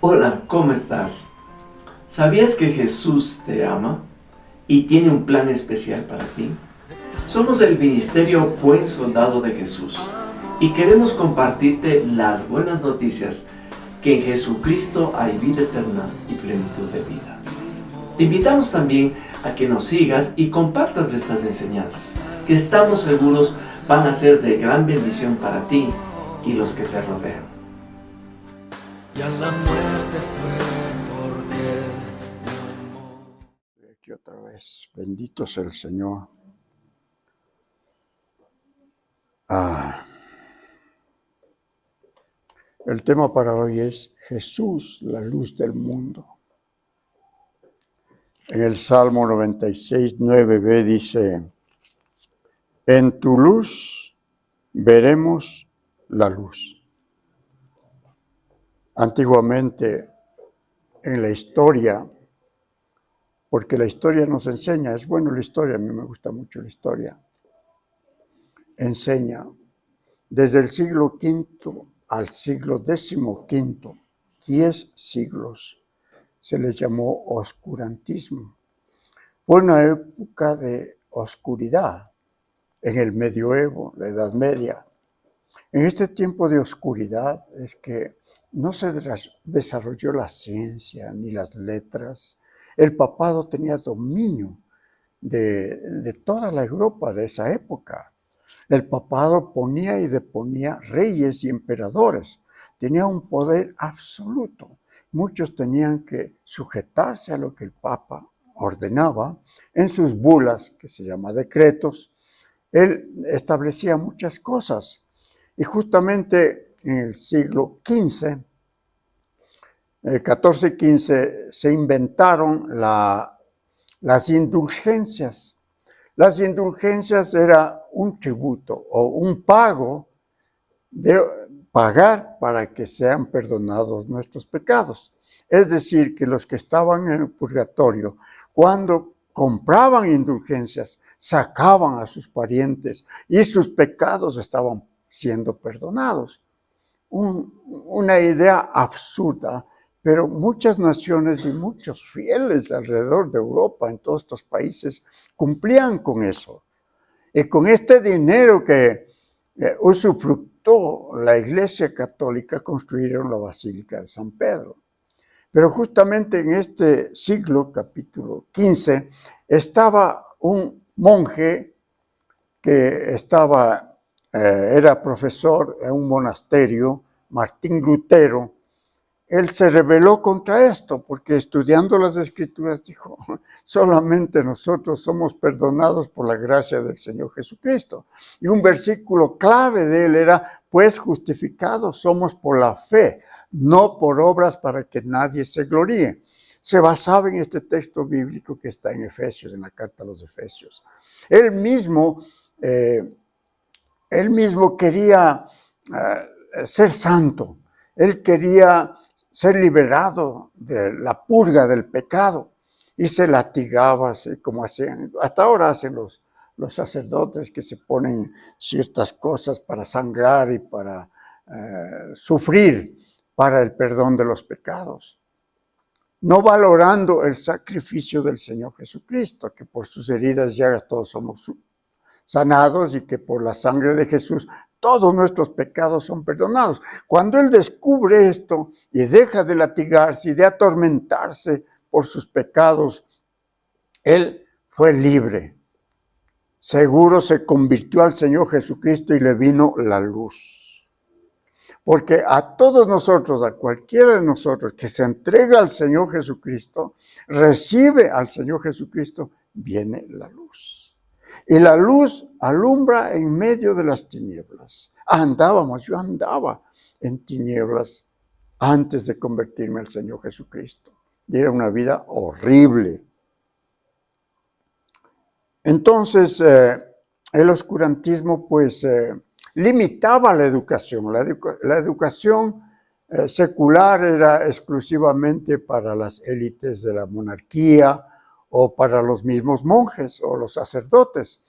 Hola, ¿cómo estás? ¿Sabías que Jesús te ama y tiene un plan especial para ti? Somos el Ministerio Buen Soldado de Jesús y queremos compartirte las buenas noticias que en Jesucristo hay vida eterna y plenitud de vida. Te invitamos también a que nos sigas y compartas estas enseñanzas, que estamos seguros van a ser de gran bendición para ti y los que te rodean. Y a la muerte fue porque Él me amó. Aquí otra vez, bendito sea el Señor. El tema para hoy es Jesús, la luz del mundo. En el Salmo 96, 9b dice, en tu luz veremos la luz. Antiguamente, en la historia, porque la historia nos enseña, es bueno la historia, a mí me gusta mucho la historia, enseña desde el siglo V al siglo XV, 10 siglos, se les llamó oscurantismo. Fue una época de oscuridad en el medioevo, la Edad Media. En este tiempo de oscuridad es que no se desarrolló la ciencia ni las letras. El papado tenía dominio de toda la Europa de esa época. El papado ponía y deponía reyes y emperadores. Tenía un poder absoluto. Muchos tenían que sujetarse a lo que el papa ordenaba en sus bulas, que se llama decretos. Él establecía muchas cosas. Y justamente en el siglo XV, 14 y 15, se inventaron las indulgencias. Las indulgencias era un tributo o un pago de pagar para que sean perdonados nuestros pecados. Es decir, que los que estaban en el purgatorio, cuando compraban indulgencias, sacaban a sus parientes y sus pecados estaban siendo perdonados. Una idea absurda, pero muchas naciones y muchos fieles alrededor de Europa, en todos estos países, cumplían con eso. Y con este dinero que usufructó la Iglesia Católica, construyeron la Basílica de San Pedro. Pero justamente en este siglo, capítulo 15, estaba un monje que era profesor en un monasterio, Martín Lutero. Él se rebeló contra esto porque estudiando las Escrituras dijo, solamente nosotros somos perdonados por la gracia del Señor Jesucristo. Y un versículo clave de él era, pues justificados somos por la fe, no por obras para que nadie se gloríe. Se basaba en este texto bíblico que está en Efesios, en la carta a los Efesios. Él mismo quería ser santo. Él quería ser liberado de la purga del pecado y se latigaba, así como hacían, hasta ahora hacen los sacerdotes que se ponen ciertas cosas para sangrar y para sufrir para el perdón de los pecados. No valorando el sacrificio del Señor Jesucristo, que por sus heridas llagas todos somos sanados y que por la sangre de Jesús todos nuestros pecados son perdonados. Cuando él descubre esto y deja de latigarse y de atormentarse por sus pecados, él fue libre. Seguro se convirtió al Señor Jesucristo y le vino la luz. Porque a todos nosotros, a cualquiera de nosotros que se entrega al Señor Jesucristo, recibe al Señor Jesucristo, viene la luz. Y la luz alumbra en medio de las tinieblas. Yo andaba en tinieblas antes de convertirme al Señor Jesucristo. Y era una vida horrible. Entonces, el oscurantismo, pues, limitaba la educación. La educación secular era exclusivamente para las élites de la monarquía o para los mismos monjes o los sacerdotes.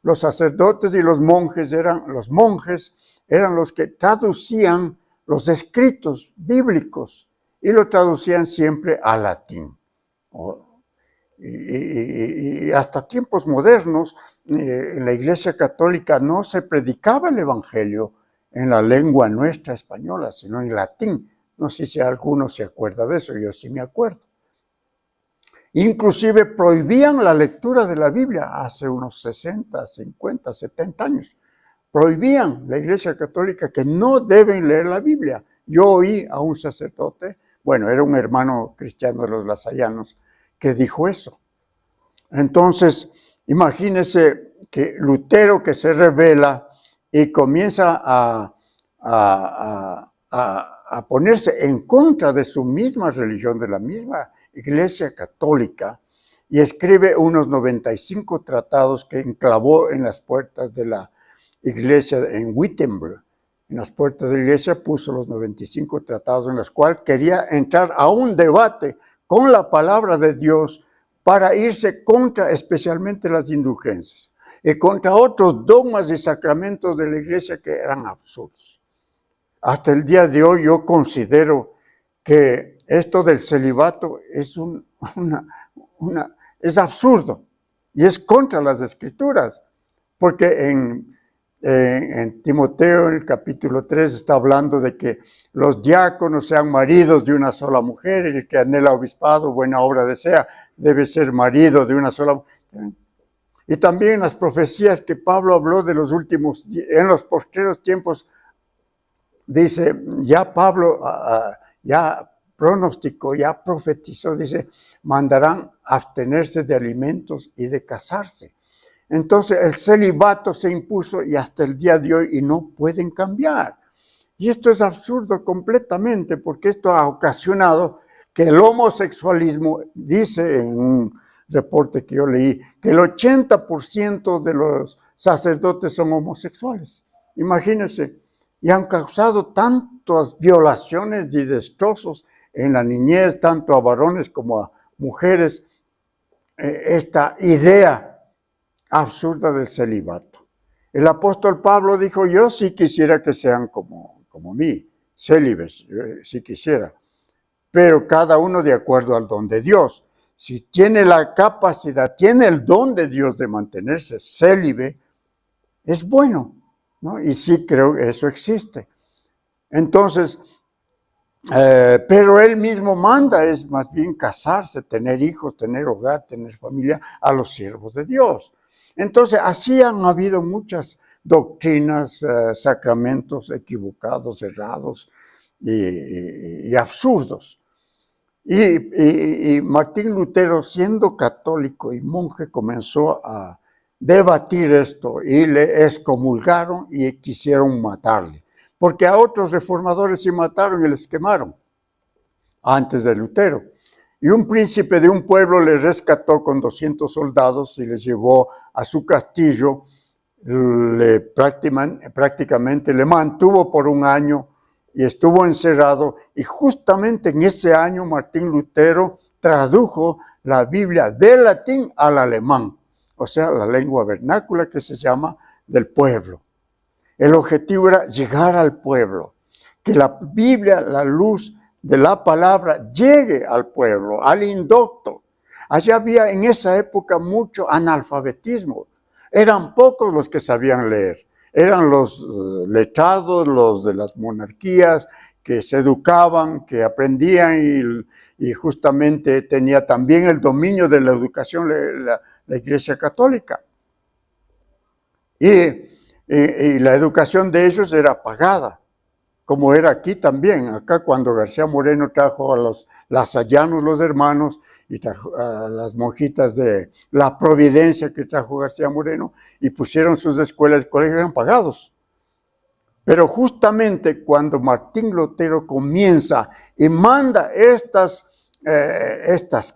Los sacerdotes y los monjes eran los que traducían los escritos bíblicos y lo traducían siempre al latín. Y hasta tiempos modernos, en la Iglesia Católica no se predicaba el Evangelio en la lengua nuestra española, sino en latín. No sé si alguno se acuerda de eso, yo sí me acuerdo. Inclusive prohibían la lectura de la Biblia hace unos 60, 50, 70 años. Prohibían la Iglesia Católica que no deben leer la Biblia. Yo oí a un sacerdote, bueno, era un hermano cristiano de los lasallanos, que dijo eso. Entonces, imagínense que Lutero, que se rebela y comienza a ponerse en contra de su misma religión, de la misma Iglesia Católica, y escribe unos 95 tratados que enclavó en las puertas de la iglesia en Wittenberg. En las puertas de la iglesia puso los 95 tratados en los cuales quería entrar a un debate con la palabra de Dios para irse contra especialmente las indulgencias y contra otros dogmas y sacramentos de la iglesia que eran absurdos. Hasta el día de hoy yo considero que esto del celibato es absurdo y es contra las escrituras, porque en Timoteo, en el capítulo 3, está hablando de que los diáconos sean maridos de una sola mujer, y el que anhela obispado, buena obra desea, debe ser marido de una sola mujer. Y también en las profecías que Pablo habló de los últimos, en los postreros tiempos, dice, ya Pablo ya pronosticó, ya profetizó, dice, mandarán abstenerse de alimentos y de casarse. Entonces el celibato se impuso y hasta el día de hoy y no pueden cambiar. Y esto es absurdo completamente, porque esto ha ocasionado que el homosexualismo, dice en un reporte que yo leí, que el 80% de los sacerdotes son homosexuales. Imagínense, y han causado tantas violaciones y destrozos en la niñez, tanto a varones como a mujeres, esta idea absurda del celibato. El apóstol Pablo dijo, yo sí quisiera que sean como mí, célibes, sí quisiera, pero cada uno de acuerdo al don de Dios. Si tiene la capacidad, tiene el don de Dios de mantenerse célibe, es bueno, ¿no? Y sí creo que eso existe. Entonces, pero él mismo manda, es más bien casarse, tener hijos, tener hogar, tener familia a los siervos de Dios. Entonces, así han habido muchas doctrinas, sacramentos equivocados, errados y absurdos. Y Martín Lutero, siendo católico y monje, comenzó a debatir esto y le excomulgaron y quisieron matarle. Porque a otros reformadores se mataron y les quemaron antes de Lutero. Y un príncipe de un pueblo le rescató con 200 soldados y les llevó a su castillo, prácticamente le mantuvo por un año y estuvo encerrado, y justamente en ese año Martín Lutero tradujo la Biblia del latín al alemán, o sea, la lengua vernácula que se llama del pueblo. El objetivo era llegar al pueblo, que la Biblia, la luz de la palabra, llegue al pueblo, al indocto. Allá había en esa época mucho analfabetismo. Eran pocos los que sabían leer. Eran los letrados, los de las monarquías, que se educaban, que aprendían y justamente tenía también el dominio de la educación la Iglesia Católica. Y la educación de ellos era pagada, como era aquí también. Acá cuando García Moreno trajo a los lasallanos, los hermanos, y trajo a las monjitas de la Providencia que trajo García Moreno, y pusieron sus escuelas y colegios, eran pagados. Pero justamente cuando Martín Lutero comienza y manda estas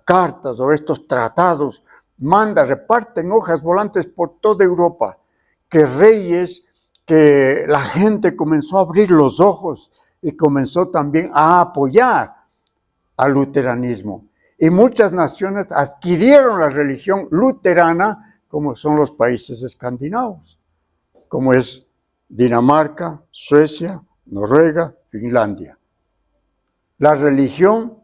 cartas o estos tratados, reparten hojas volantes por toda Europa, que reyes, que la gente comenzó a abrir los ojos y comenzó también a apoyar al luteranismo. Y muchas naciones adquirieron la religión luterana, como son los países escandinavos, como es Dinamarca, Suecia, Noruega, Finlandia. la religión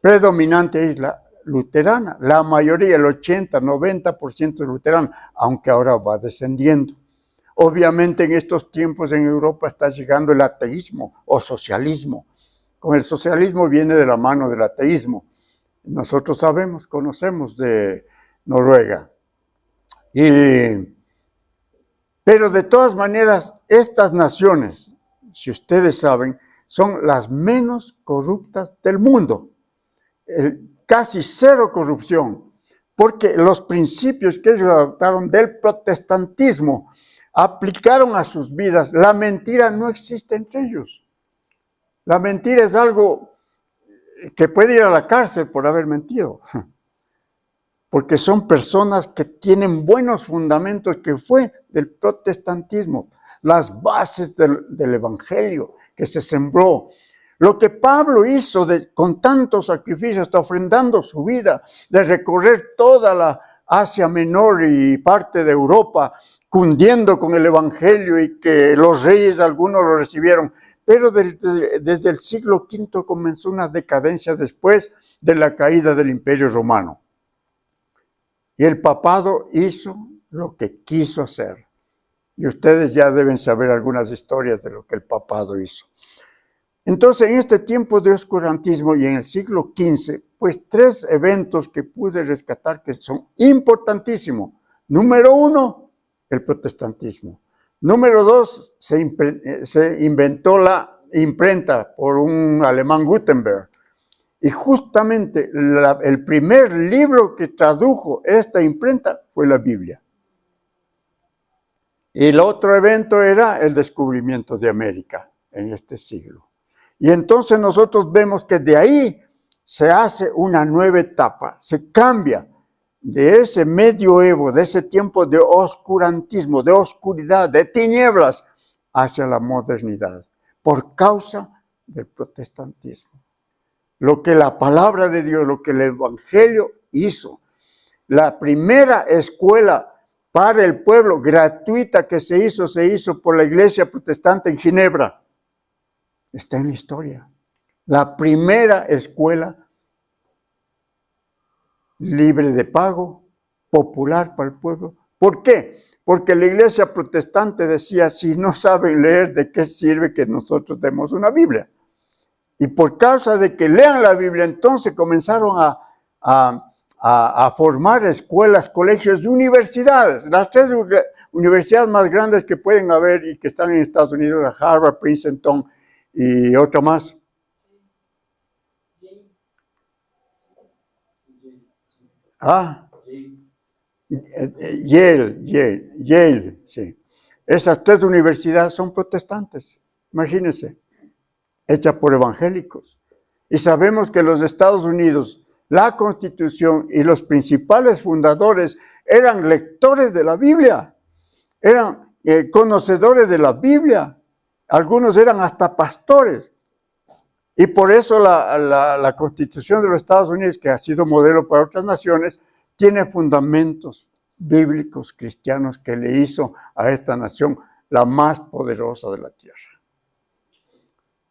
predominante es la luterana. La mayoría, el 80-90% es luterana, aunque ahora va descendiendo. Obviamente en estos tiempos en Europa está llegando el ateísmo o socialismo. Con el socialismo viene de la mano del ateísmo. Nosotros sabemos, conocemos de Noruega. Pero de todas maneras, estas naciones, si ustedes saben, son las menos corruptas del mundo. Casi cero corrupción, porque los principios que ellos adoptaron del protestantismo aplicaron a sus vidas. La mentira no existe entre ellos. La mentira es algo que puede ir a la cárcel por haber mentido, porque son personas que tienen buenos fundamentos, que fue del protestantismo, las bases del evangelio que se sembró. Lo que Pablo hizo con tantos sacrificios, hasta ofrendando su vida, de recorrer toda la Asia Menor y parte de Europa, cundiendo con el evangelio, y que los reyes algunos lo recibieron. Pero desde el siglo V comenzó una decadencia después de la caída del Imperio Romano. Y el papado hizo lo que quiso hacer. Y ustedes ya deben saber algunas historias de lo que el papado hizo. Entonces, en este tiempo de oscurantismo y en el siglo XV, pues 3 eventos que pude rescatar que son importantísimos. Número 1, el protestantismo. Número 2, se inventó la imprenta por un alemán, Gutenberg. Y justamente el primer libro que tradujo esta imprenta fue la Biblia. Y el otro evento era el descubrimiento de América en este siglo. Y entonces nosotros vemos que de ahí se hace una nueva etapa, se cambia de ese medioevo, de ese tiempo de oscurantismo, de oscuridad, de tinieblas, hacia la modernidad, por causa del protestantismo. Lo que la palabra de Dios, lo que el evangelio hizo, la primera escuela para el pueblo gratuita que se hizo por la iglesia protestante en Ginebra. Está en la historia. La primera escuela libre de pago, popular para el pueblo. ¿Por qué? Porque la iglesia protestante decía, si no saben leer, ¿de qué sirve que nosotros demos una Biblia? Y por causa de que lean la Biblia, entonces comenzaron a formar escuelas, colegios y universidades. Las 3 universidades más grandes que pueden haber y que están en Estados Unidos, la Harvard, Princeton y otra más. Yale, sí. Esas 3 universidades son protestantes, imagínense, hechas por evangélicos. Y sabemos que los Estados Unidos, la Constitución y los principales fundadores eran lectores de la Biblia, eran conocedores de la Biblia, algunos eran hasta pastores. Y por eso la Constitución de los Estados Unidos, que ha sido modelo para otras naciones, tiene fundamentos bíblicos cristianos que le hizo a esta nación la más poderosa de la tierra.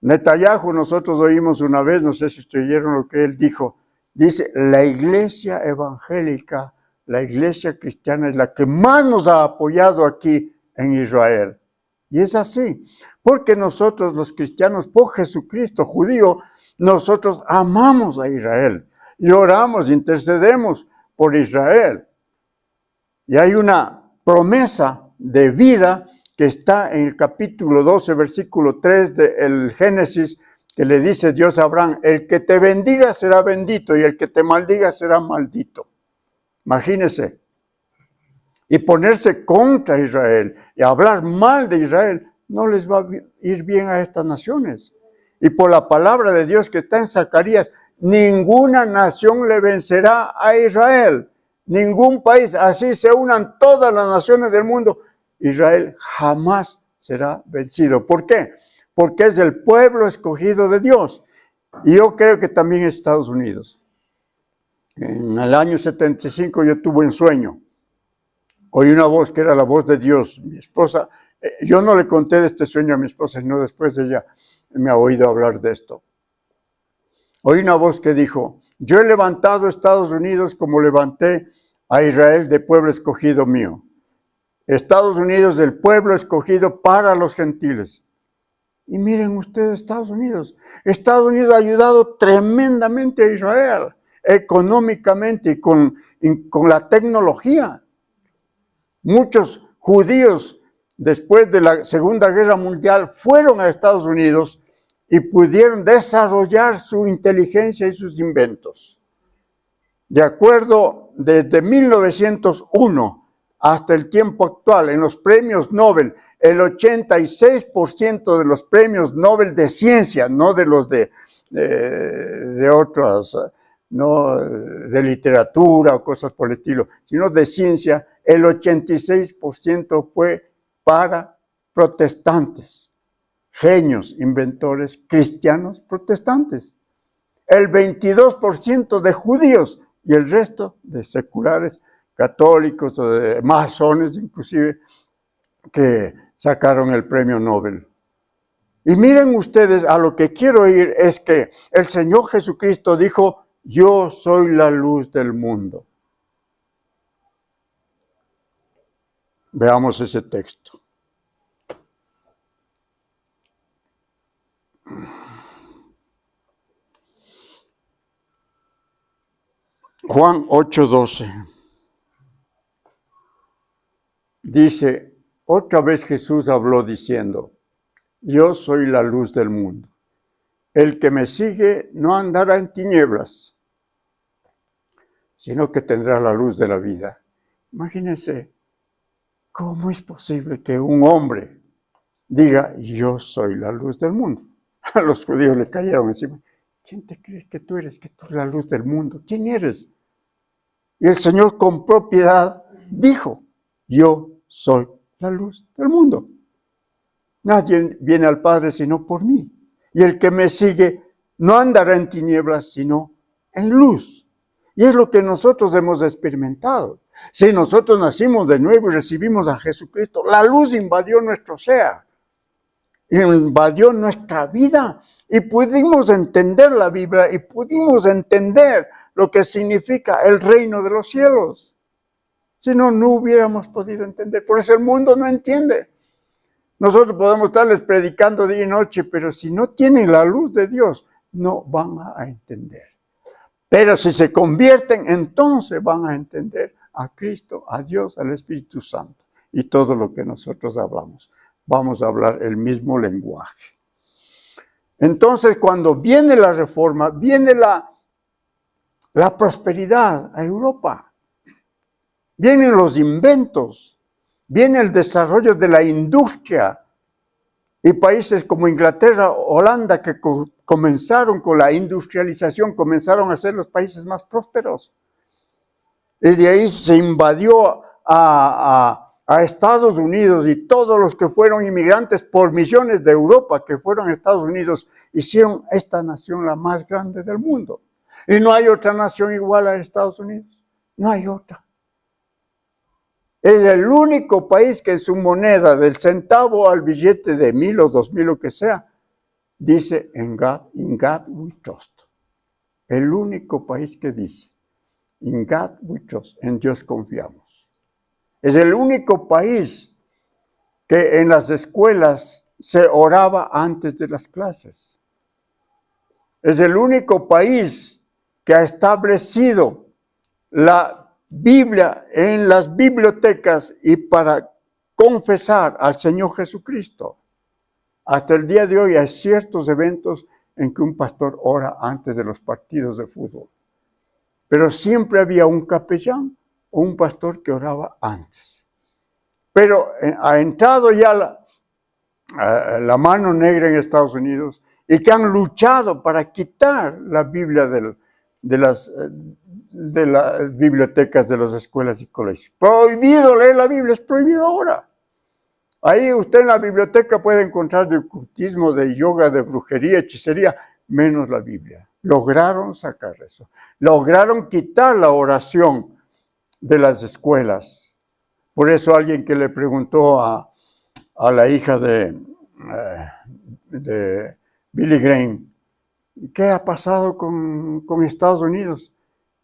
Netanyahu, nosotros oímos una vez, no sé si ustedes oyeron lo que él dijo, dice, la iglesia evangélica, la iglesia cristiana es la que más nos ha apoyado aquí en Israel. Y es así, porque nosotros los cristianos, por Jesucristo judío, nosotros amamos a Israel y oramos, intercedemos por Israel. Y hay una promesa de vida que está en el capítulo 12, versículo 3 del Génesis, que le dice Dios a Abraham, el que te bendiga será bendito y el que te maldiga será maldito. Imagínense. Y ponerse contra Israel y hablar mal de Israel, no les va a ir bien a estas naciones. Y por la palabra de Dios que está en Zacarías, ninguna nación le vencerá a Israel. Ningún país, así se unan todas las naciones del mundo, Israel jamás será vencido. ¿Por qué? Porque es el pueblo escogido de Dios. Y yo creo que también Estados Unidos. En el año 75 yo tuve un sueño. Oí una voz que era la voz de Dios. Mi esposa, yo no le conté de este sueño a mi esposa, sino después ella me ha oído hablar de esto. oí una voz que dijo, yo he levantado a Estados Unidos como levanté a Israel de pueblo escogido mío. Estados Unidos del pueblo escogido para los gentiles. Y miren ustedes Estados Unidos. Estados Unidos ha ayudado tremendamente a Israel, económicamente y con la tecnología. Muchos judíos, después de la Segunda Guerra Mundial, fueron a Estados Unidos y pudieron desarrollar su inteligencia y sus inventos. De acuerdo, desde 1901 hasta el tiempo actual, en los premios Nobel, el 86% de los premios Nobel de ciencia, no de los de otras, no de literatura o cosas por el estilo, sino de ciencia, el 86% fue para protestantes, genios, inventores cristianos protestantes. El 22% de judíos y el resto de seculares, católicos o de masones inclusive, que sacaron el premio Nobel. Y miren ustedes, a lo que quiero ir es que el Señor Jesucristo dijo, yo soy la luz del mundo. Veamos ese texto. Juan 8:12. Dice, otra vez Jesús habló diciendo, yo soy la luz del mundo. El que me sigue no andará en tinieblas, sino que tendrá la luz de la vida. Imagínense, ¿cómo es posible que un hombre diga, yo soy la luz del mundo? A los judíos le cayeron encima. ¿Quién te crees que tú eres? Que tú eres la luz del mundo. ¿Quién eres? Y el Señor con propiedad dijo, yo soy la luz del mundo. Nadie viene al Padre sino por mí. Y el que me sigue no andará en tinieblas, sino en luz. Y es lo que nosotros hemos experimentado. Si nosotros nacimos de nuevo y recibimos a Jesucristo, la luz invadió nuestro ser, invadió nuestra vida y pudimos entender la Biblia y pudimos entender lo que significa el reino de los cielos. Si no, no hubiéramos podido entender. Por eso el mundo no entiende. Nosotros podemos estarles predicando día y noche, pero si no tienen la luz de Dios, no van a entender. Pero si se convierten, entonces van a entender a Cristo, a Dios, al Espíritu Santo y todo lo que nosotros hablamos. Vamos a hablar el mismo lenguaje. Entonces, cuando viene la reforma, viene la prosperidad a Europa. Vienen los inventos, viene el desarrollo de la industria. Y países como Inglaterra, Holanda, que comenzaron con la industrialización, comenzaron a ser los países más prósperos. Y de ahí se invadió a Estados Unidos y todos los que fueron inmigrantes por misiones de Europa que fueron a Estados Unidos hicieron esta nación la más grande del mundo. Y no hay otra nación igual a Estados Unidos. No hay otra. Es el único país que en su moneda, del centavo al billete de 1,000 o 2,000, lo que sea, dice, in God we trust. El único país que dice, in God we trust, en Dios confiamos. Es el único país que en las escuelas se oraba antes de las clases. Es el único país que ha establecido la Biblia en las bibliotecas y para confesar al Señor Jesucristo. Hasta el día de hoy hay ciertos eventos en que un pastor ora antes de los partidos de fútbol. Pero siempre había un capellán o un pastor que oraba antes. Pero ha entrado ya la mano negra en Estados Unidos y que han luchado para quitar la Biblia de las bibliotecas de las escuelas y colegios. Prohibido leer la Biblia, es prohibido ahora. Ahí usted en la biblioteca puede encontrar de ocultismo, de yoga, de brujería, hechicería, menos la Biblia. Lograron sacar eso. Lograron quitar la oración de las escuelas. Por eso alguien que le preguntó a la hija de Billy Graham, ¿qué ha pasado con Estados Unidos?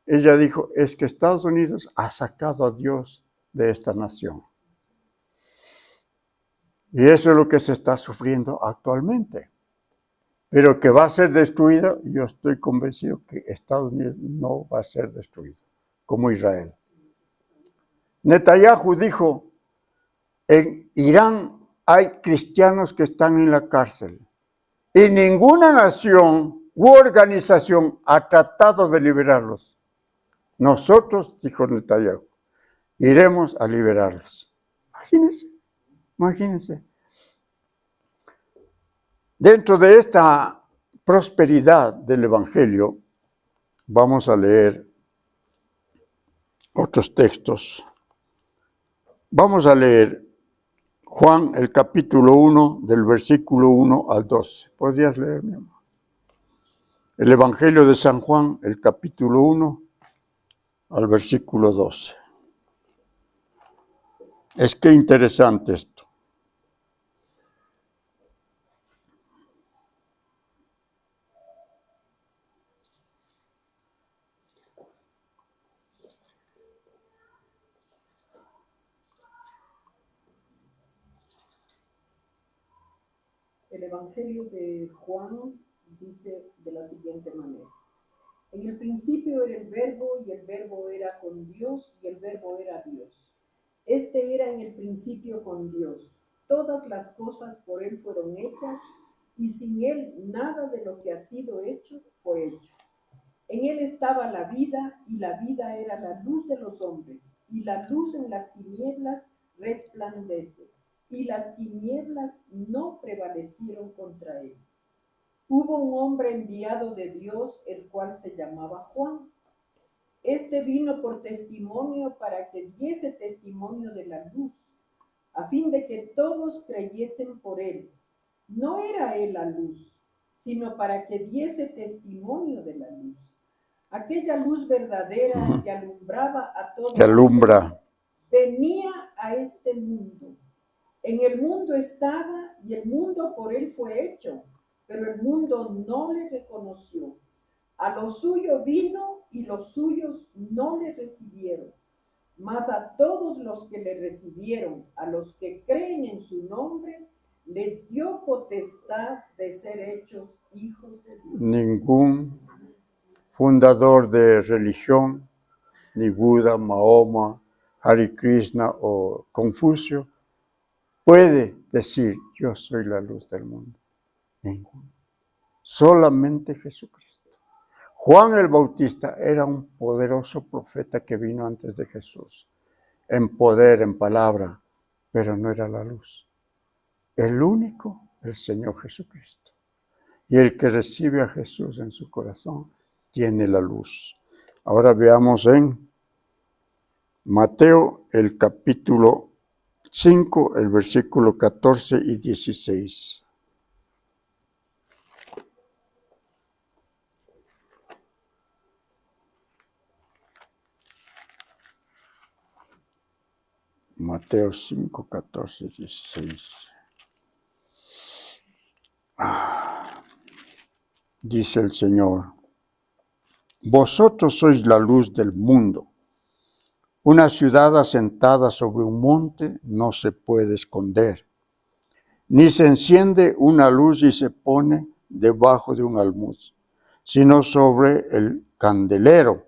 Ella dijo, es que Estados Unidos ha sacado a Dios de esta nación. Y eso es lo que se está sufriendo actualmente. Pero que va a ser destruida, yo estoy convencido que Estados Unidos no va a ser destruido, como Israel. Netanyahu dijo, en Irán hay cristianos que están en la cárcel y ninguna nación u organización ha tratado de liberarlos. Nosotros, dijo Netanyahu, iremos a liberarlos. Imagínense. Dentro de esta prosperidad del Evangelio, vamos a leer otros textos. Vamos a leer Juan, el capítulo 1, del versículo 1 al 12. ¿Podrías leer, mi amor? El Evangelio de San Juan, el capítulo 1, al versículo 12. Es que interesante esto. El Evangelio de Juan dice de la siguiente manera. En el principio era el Verbo, y el Verbo era con Dios, y el Verbo era Dios. Este era en el principio con Dios. Todas las cosas por Él fueron hechas, y sin Él nada de lo que ha sido hecho fue hecho. En Él estaba la vida, y la vida era la luz de los hombres, y la luz en las tinieblas resplandece, y las tinieblas no prevalecieron contra Él. Hubo un hombre enviado de Dios, el cual se llamaba Juan. Este vino por testimonio para que diese testimonio de la luz, a fin de que todos creyesen por él. No era él la luz, sino para que diese testimonio de la luz. Aquella luz verdadera que alumbraba a todos. Que alumbra. Venía a este mundo. En el mundo estaba, y el mundo por él fue hecho, pero el mundo no le reconoció. A lo suyo vino, y los suyos no le recibieron. Mas a todos los que le recibieron, a los que creen en su nombre, les dio potestad de ser hechos hijos de Dios. Ningún fundador de religión, ni Buda, Mahoma, Hare Krishna o Confucio, puede decir, yo soy la luz del mundo. Ninguno. Solamente Jesucristo. Juan el Bautista era un poderoso profeta que vino antes de Jesús, en poder, en palabra, pero no era la luz. El único, el Señor Jesucristo. Y el que recibe a Jesús en su corazón, tiene la luz. Ahora veamos en Mateo, el capítulo 5, el versículo 14 y 16. Mateo 5, 14, 16. Dice el Señor, vosotros sois la luz del mundo. Una ciudad asentada sobre un monte no se puede esconder, ni se enciende una luz y se pone debajo de un almud, sino sobre el candelero,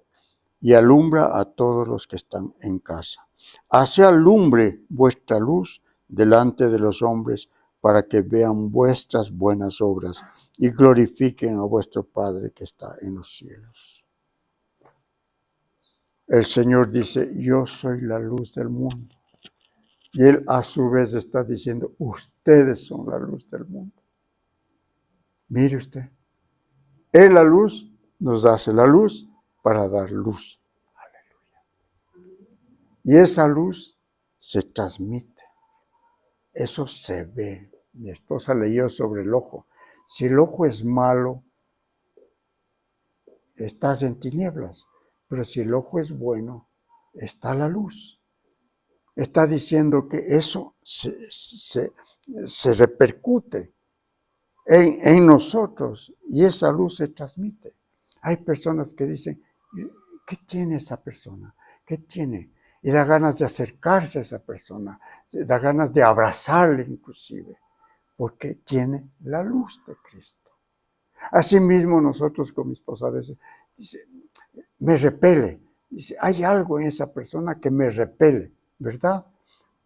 y alumbra a todos los que están en casa. Así alumbre vuestra luz delante de los hombres, para que vean vuestras buenas obras y glorifiquen a vuestro Padre que está en los cielos. El Señor dice, yo soy la luz del mundo. Y Él a su vez está diciendo, ustedes son la luz del mundo. Mire usted, Él la luz nos hace la luz para dar luz. Y esa luz se transmite. Eso se ve. Mi esposa leyó sobre el ojo. Si el ojo es malo, estás en tinieblas. Pero si el ojo es bueno, está la luz. Está diciendo que eso se repercute en nosotros y esa luz se transmite. Hay personas que dicen, ¿qué tiene esa persona? ¿Qué tiene? Y da ganas de acercarse a esa persona, da ganas de abrazarle inclusive, porque tiene la luz de Cristo. Asimismo nosotros con mi esposa a veces, dice, me repele. Dice, hay algo en esa persona que me repele, ¿verdad?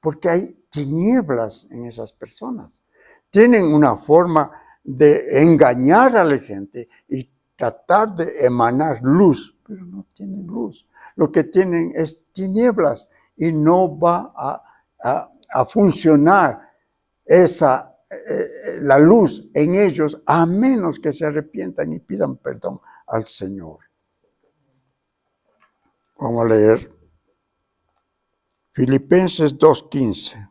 Porque hay tinieblas en esas personas. Tienen una forma de engañar a la gente y tratar de emanar luz, pero no tienen luz. Lo que tienen es tinieblas y no va a funcionar la luz en ellos a menos que se arrepientan y pidan perdón al Señor. Vamos a leer Filipenses 2:15.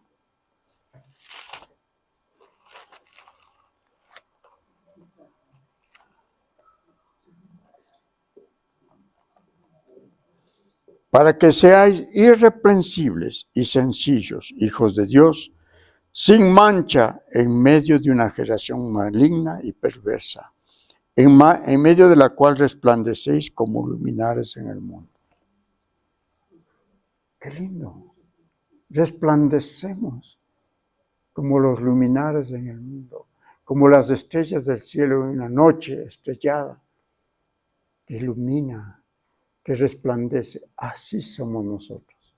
Para que seáis irreprensibles y sencillos, hijos de Dios, sin mancha en medio de una generación maligna y perversa, en medio de la cual resplandecéis como luminares en el mundo. ¡Qué lindo! Resplandecemos como los luminares en el mundo, como las estrellas del cielo en una noche estrellada, que ilumina, que resplandece. Así somos nosotros.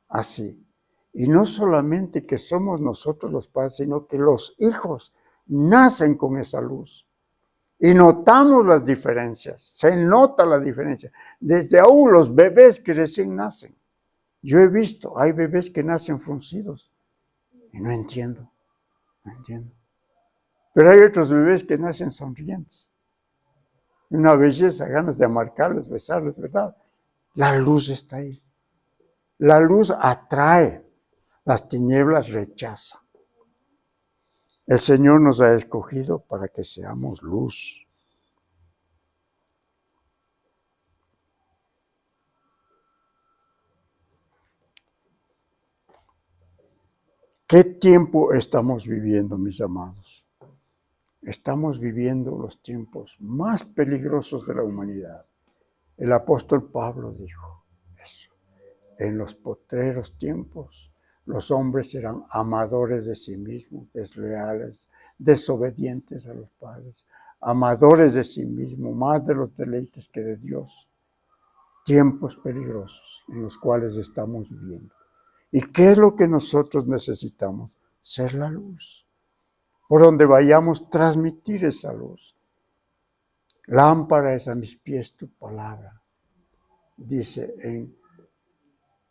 Así. Y no solamente que somos nosotros los padres, sino que los hijos nacen con esa luz. Y notamos las diferencias. Se nota la diferencia. Desde aún los bebés que recién nacen. Yo he visto, hay bebés que nacen fruncidos. Y no entiendo. Pero hay otros bebés que nacen sonrientes. Una belleza, ganas de amarcarles, besarles, ¿verdad? La luz está ahí. La luz atrae, las tinieblas rechazan. El Señor nos ha escogido para que seamos luz. ¿Qué tiempo estamos viviendo, mis amados? Estamos viviendo los tiempos más peligrosos de la humanidad. El apóstol Pablo dijo eso. En los postreros tiempos, los hombres serán amadores de sí mismos, desleales, desobedientes a los padres, amadores de sí mismos, más de los deleites que de Dios. Tiempos peligrosos en los cuales estamos viviendo. ¿Y qué es lo que nosotros necesitamos? Ser la luz. Por donde vayamos, transmitir esa luz. Lámpara es a mis pies tu palabra, dice en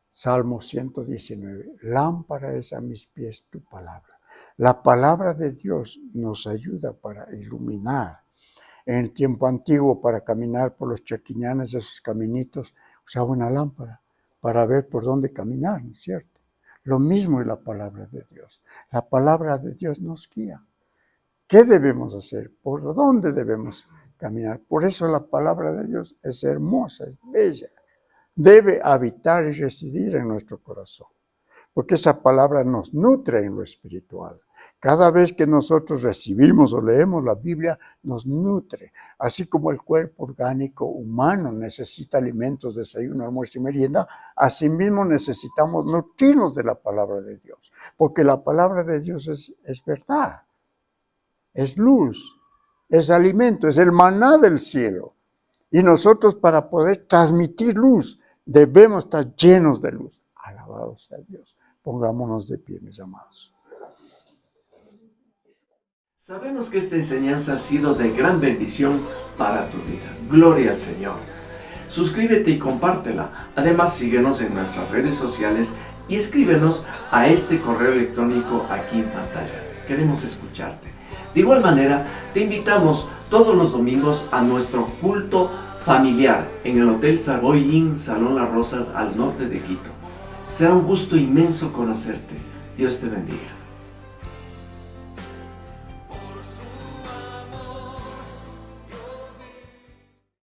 Salmo 119. Lámpara es a mis pies tu palabra. La palabra de Dios nos ayuda para iluminar. En el tiempo antiguo, para caminar por los chaquiñanes de esos caminitos, usaba una lámpara para ver por dónde caminar, ¿no es cierto? Lo mismo es la palabra de Dios. La palabra de Dios nos guía. ¿Qué debemos hacer? ¿Por dónde debemos caminar? Por eso la palabra de Dios es hermosa, es bella. Debe habitar y residir en nuestro corazón. Porque esa palabra nos nutre en lo espiritual. Cada vez que nosotros recibimos o leemos la Biblia, nos nutre. Así como el cuerpo orgánico humano necesita alimentos, desayuno, almuerzo y merienda, asimismo necesitamos nutrirnos de la palabra de Dios. Porque la palabra de Dios es verdad. Es luz, es alimento, es el maná del cielo. Y nosotros para poder transmitir luz debemos estar llenos de luz. Alabado sea Dios. Pongámonos de pie, mis amados. Sabemos que esta enseñanza ha sido de gran bendición para tu vida. Gloria al Señor. Suscríbete y compártela. Además, síguenos en nuestras redes sociales y escríbenos a este correo electrónico aquí en pantalla. Queremos escucharte. De igual manera, te invitamos todos los domingos a nuestro culto familiar en el Hotel Savoy Inn, Salón Las Rosas, al norte de Quito. Será un gusto inmenso conocerte. Dios te bendiga.